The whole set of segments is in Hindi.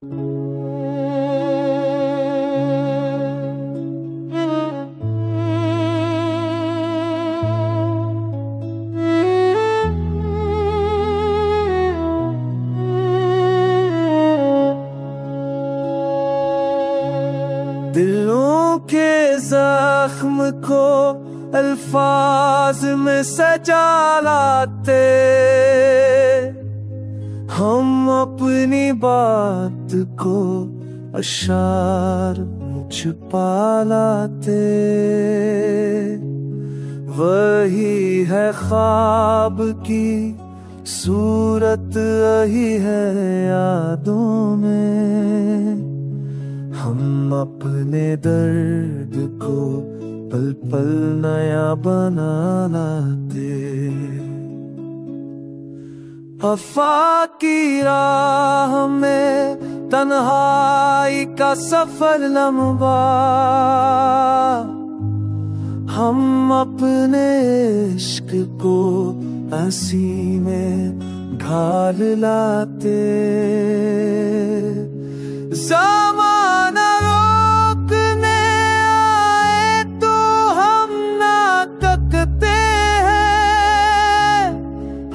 दिलों के जख्म को अल्फाज में सजा लाते, हम अपनी बात को अशार में छुपा लाते। वही है ख्वाब की सूरत, वही है यादों में। हम अपने दर्द को पल पल नया बना लाते। वफा की राह में तन्हाई का सफर लंबा, हम अपने इश्क को हंसी में ढाल लाते। ज़माना रोकने आए तो हम ना तकते हैं,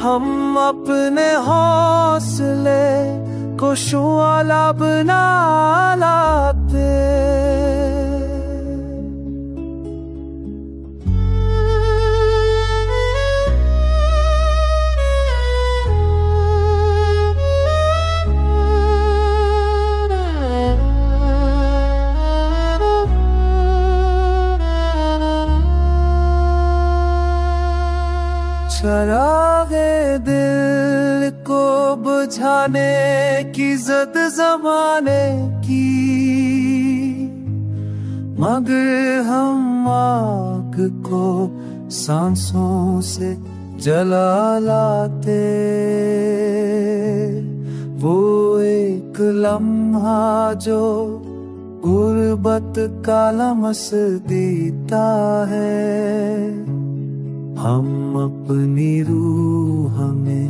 हम अपने हौसले को शुआला बना लाते। चरागे दिल को बुझाने की ज़द ज़माने की, मगर हम आग को सांसों से जला लाते। वो एक लम्हा जो गुर्बत का लमस देता है, हम अपनी रूह में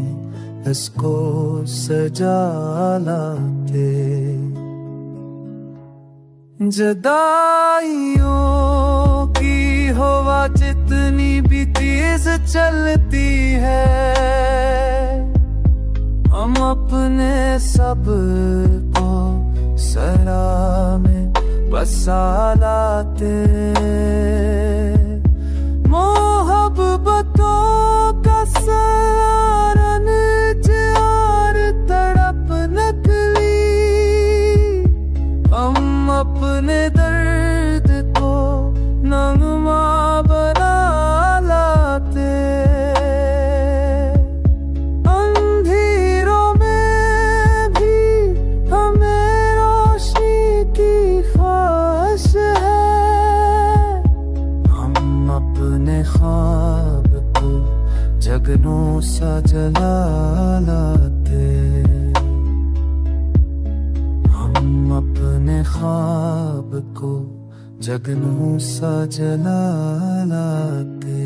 इसको सजा लाते। जुदाइयों की हवा जितनी भी तेज चलती है, हम अपने सब्र को सरा में बसा लाते। मोहब्बतों का सारन जार तड़प नकली, हम अपने दर्द को नगमा बना लाते। अंधेरों में भी हमें रोशनी की ख्वाहिश है, हम अपने ख्वाब को जगनों सा जला लाते। हम अपने ख्वाब को जगनों सा जला लाते।